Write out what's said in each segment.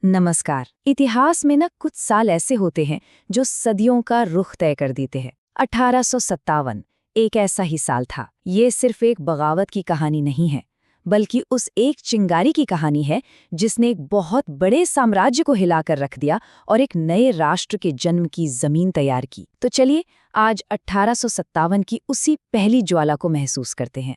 नमस्कार। इतिहास में कुछ साल ऐसे होते हैं जो सदियों का रुख तय कर देते हैं। 1857 एक ऐसा ही साल था। ये सिर्फ एक बगावत की कहानी नहीं है, बल्कि उस एक चिंगारी की कहानी है जिसने एक बहुत बड़े साम्राज्य को हिलाकर रख दिया और एक नए राष्ट्र के जन्म की जमीन तैयार की। तो चलिए आज 1857 की उसी पहली ज्वाला को महसूस करते हैं।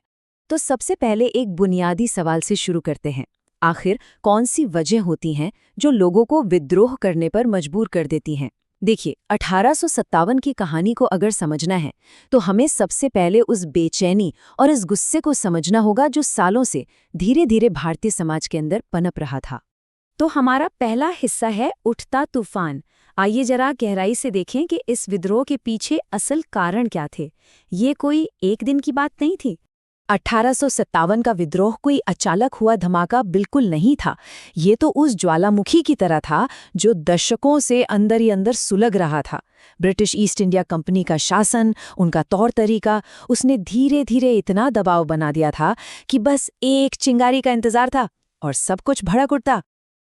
तो सबसे पहले एक बुनियादी सवाल से शुरू करते हैं। आखिर कौन सी वजह होती हैं जो लोगों को विद्रोह करने पर मजबूर कर देती हैं? देखिए, 1857 की कहानी को अगर समझना है तो हमें सबसे पहले उस बेचैनी और इस गुस्से को समझना होगा जो सालों से धीरे धीरे भारतीय समाज के अंदर पनप रहा था। तो हमारा पहला हिस्सा है उठता तूफान। आइए जरा गहराई से देखें कि इस विद्रोह के पीछे असल कारण क्या थे। ये कोई एक दिन की बात नहीं थी। 1857 का विद्रोह कोई अचानक हुआ धमाका बिल्कुल नहीं था। ये तो उस ज्वालामुखी की तरह था जो दशकों से अंदर ही अंदर सुलग रहा था। ब्रिटिश ईस्ट इंडिया कंपनी का शासन, उनका तौर तरीका, उसने धीरे धीरे इतना दबाव बना दिया था कि बस एक चिंगारी का इंतजार था और सब कुछ भड़क उठता।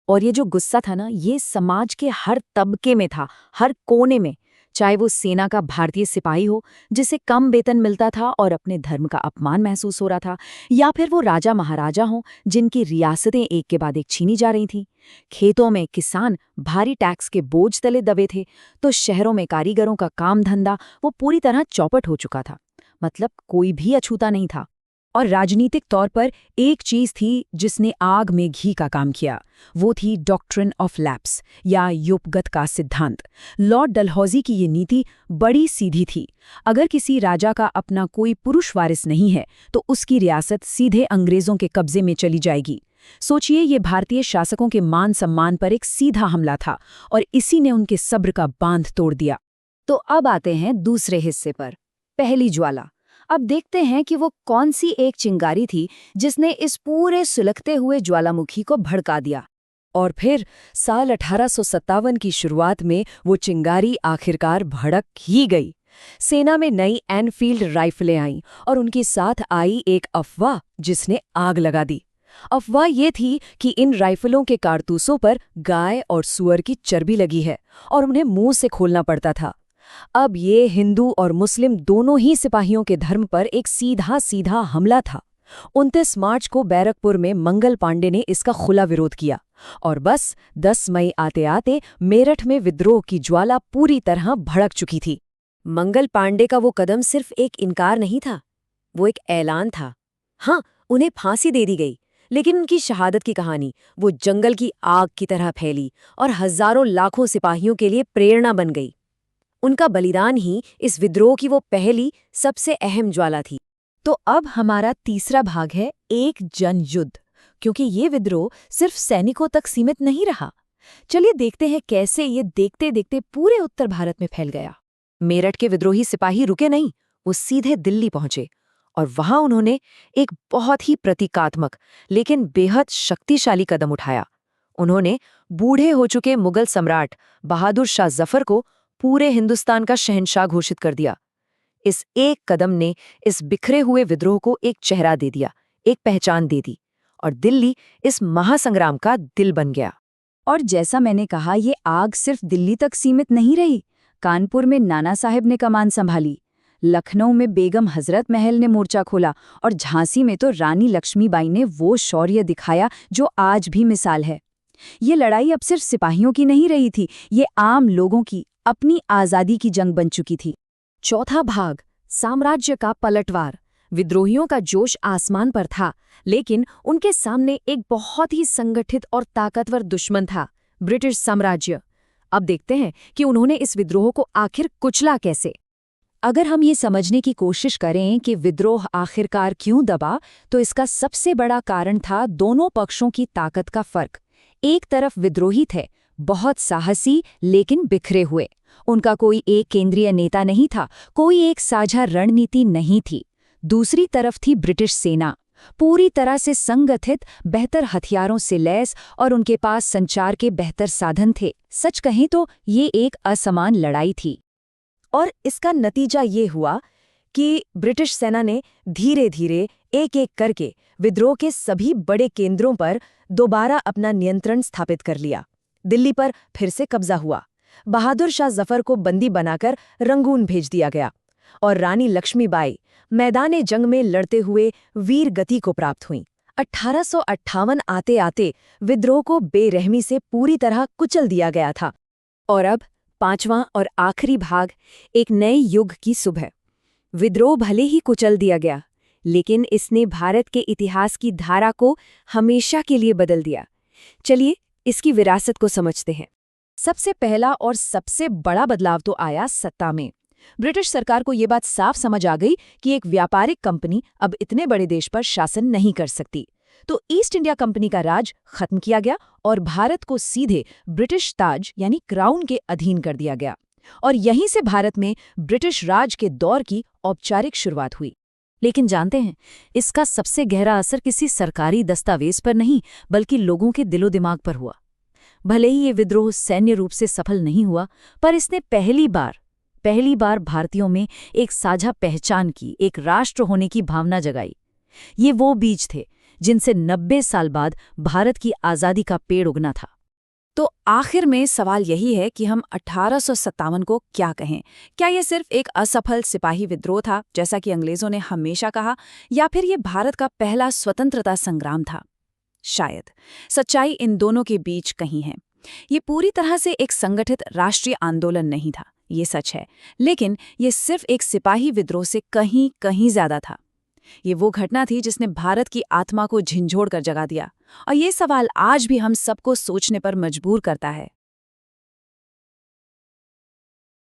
और ये जो गुस्सा था ये समाज के हर तबके में था, हर कोने में। चाहे वो सेना का भारतीय सिपाही हो जिसे कम वेतन मिलता था और अपने धर्म का अपमान महसूस हो रहा था, या फिर वो राजा महाराजा हों जिनकी रियासतें एक के बाद एक छीनी जा रही थीं। खेतों में किसान भारी टैक्स के बोझ तले दबे थे, तो शहरों में कारीगरों का काम धंधा वो पूरी तरह चौपट हो चुका था। मतलब कोई भी अछूता नहीं था। और राजनीतिक तौर पर एक चीज थी जिसने आग में घी का काम किया, वो थी डॉक्ट्रिन ऑफ लैप्स या युपगत का सिद्धांत। लॉर्ड डलहौजी की ये नीति बड़ी सीधी थी। अगर किसी राजा का अपना कोई पुरुष वारिस नहीं है तो उसकी रियासत सीधे अंग्रेजों के कब्जे में चली जाएगी। सोचिए, ये भारतीय शासकों के मान सम्मान पर एक सीधा हमला था और इसी ने उनके सब्र का बांध तोड़ दिया। तो अब आते हैं दूसरे हिस्से पर, पहली ज्वाला। अब देखते हैं कि वो कौन सी एक चिंगारी थी जिसने इस पूरे सुलगते हुए ज्वालामुखी को भड़का दिया। और फिर साल 1857 की शुरुआत में वो चिंगारी आखिरकार भड़क ही गई। सेना में नई एनफील्ड राइफलें आईं और उनके साथ आई एक अफवाह जिसने आग लगा दी। अफवाह ये थी कि इन राइफलों के कारतूसों पर गाय और सुअर की चर्बी लगी है और उन्हें मुंह से खोलना पड़ता था। अब ये हिंदू और मुस्लिम दोनों ही सिपाहियों के धर्म पर एक सीधा सीधा हमला था। 29 मार्च को बैरकपुर में मंगल पांडे ने इसका खुला विरोध किया और बस 10 मई आते आते मेरठ में विद्रोह की ज्वाला पूरी तरह भड़क चुकी थी। मंगल पांडे का वो कदम सिर्फ एक इनकार नहीं था, वो एक ऐलान था। हाँ, उन्हें फांसी दे दी गई, लेकिन उनकी शहादत की कहानी वो जंगल की आग की तरह फैली और हजारों लाखों सिपाहियों के लिए प्रेरणा बन गई। उनका बलिदान ही इस विद्रोह की वो पहली सबसे अहम ज्वाला थी। तो अब हमारा तीसरा भाग है एक जनयुद्ध, क्योंकि ये विद्रोह सिर्फ सैनिकों तक सीमित नहीं रहा। चलिए देखते हैं कैसे ये देखते देखते पूरे उत्तर भारत में फैल गया। मेरठ के विद्रोही सिपाही रुके नहीं, वो सीधे दिल्ली पहुंचे और वहां उन्होंने एक बहुत ही प्रतीकात्मक लेकिन बेहद शक्तिशाली कदम उठाया। उन्होंने बूढ़े हो चुके मुगल सम्राट बहादुर शाह जफर को पूरे हिंदुस्तान का शहंशाह घोषित कर दिया। इस एक कदम ने इस बिखरे हुए विद्रोह को एक चेहरा दे दिया, एक पहचान दे दी, और दिल्ली इस महासंग्राम का दिल बन गया। और जैसा मैंने कहा, ये आग सिर्फ दिल्ली तक सीमित नहीं रही। कानपुर में नाना साहेब ने कमान संभाली, लखनऊ में बेगम हजरत महल ने मोर्चा खोला और झांसी में तो रानी लक्ष्मीबाई ने वो शौर्य दिखाया जो आज भी मिसाल है। ये लड़ाई अब सिर्फ सिपाहियों की नहीं रही थी, ये आम लोगों की अपनी आज़ादी की जंग बन चुकी थी। चौथा भाग, साम्राज्य का पलटवार। विद्रोहियों का जोश आसमान पर था, लेकिन उनके सामने एक बहुत ही संगठित और ताकतवर दुश्मन था, ब्रिटिश साम्राज्य। अब देखते हैं कि उन्होंने इस विद्रोह को आखिर कुचला कैसे। अगर हम ये समझने की कोशिश करें कि विद्रोह आखिरकार क्यों दबा, तो इसका सबसे बड़ा कारण था दोनों पक्षों की ताकत का फर्क। एक तरफ विद्रोही थे, बहुत साहसी लेकिन बिखरे हुए। उनका कोई एक केंद्रीय नेता नहीं था, कोई एक साझा रणनीति नहीं थी। दूसरी तरफ थी ब्रिटिश सेना, पूरी तरह से संगठित, बेहतर हथियारों से लैस, और उनके पास संचार के बेहतर साधन थे। सच कहें तो ये एक असमान लड़ाई थी। और इसका नतीजा ये हुआ कि ब्रिटिश सेना ने धीरे धीरे एक एक करके विद्रोह के सभी बड़े केंद्रों पर दोबारा अपना नियंत्रण स्थापित कर लिया। दिल्ली पर फिर से कब्जा हुआ। बहादुर शाह जफर को बंदी बनाकर रंगून भेज दिया गया और रानी लक्ष्मीबाई मैदान जंग में लड़ते हुए वीर गति को प्राप्त हुईं। 1858 आते आते विद्रोह को बेरहमी से पूरी तरह कुचल दिया गया था। और अब पांचवां और आखिरी भाग, एक नए युग की सुबह। विद्रोह भले ही कुचल दिया गया, लेकिन इसने भारत के इतिहास की धारा को हमेशा के लिए बदल दिया। चलिए इसकी विरासत को समझते हैं। सबसे पहला और सबसे बड़ा बदलाव तो आया सत्ता में। ब्रिटिश सरकार को ये बात साफ समझ आ गई कि एक व्यापारिक कंपनी अब इतने बड़े देश पर शासन नहीं कर सकती। तो ईस्ट इंडिया कंपनी का राज खत्म किया गया और भारत को सीधे ब्रिटिश ताज यानी क्राउन के अधीन कर दिया गया। और यहीं से भारत में ब्रिटिश राज के दौर की औपचारिक शुरुआत हुई। लेकिन जानते हैं, इसका सबसे गहरा असर किसी सरकारी दस्तावेज पर नहीं, बल्कि लोगों के दिलो दिमाग पर हुआ। भले ही ये विद्रोह सैन्य रूप से सफल नहीं हुआ, पर इसने पहली बार भारतीयों में एक साझा पहचान की, एक राष्ट्र होने की भावना जगाई। ये वो बीज थे जिनसे 90 साल बाद भारत की आज़ादी का पेड़ उगना था। तो आखिर में सवाल यही है कि हम 1857 को क्या कहें? क्या ये सिर्फ एक असफल सिपाही विद्रोह था, जैसा कि अंग्रेजों ने हमेशा कहा, या फिर ये भारत का पहला स्वतंत्रता संग्राम था? शायद सच्चाई इन दोनों के बीच कहीं है। ये पूरी तरह से एक संगठित राष्ट्रीय आंदोलन नहीं था, ये सच है, लेकिन ये सिर्फ एक सिपाही विद्रोह से कहीं कहीं ज्यादा था। ये वो घटना थी जिसने भारत की आत्मा को झिंझोड़ कर जगा दिया, और ये सवाल आज भी हम सबको सोचने पर मजबूर करता है।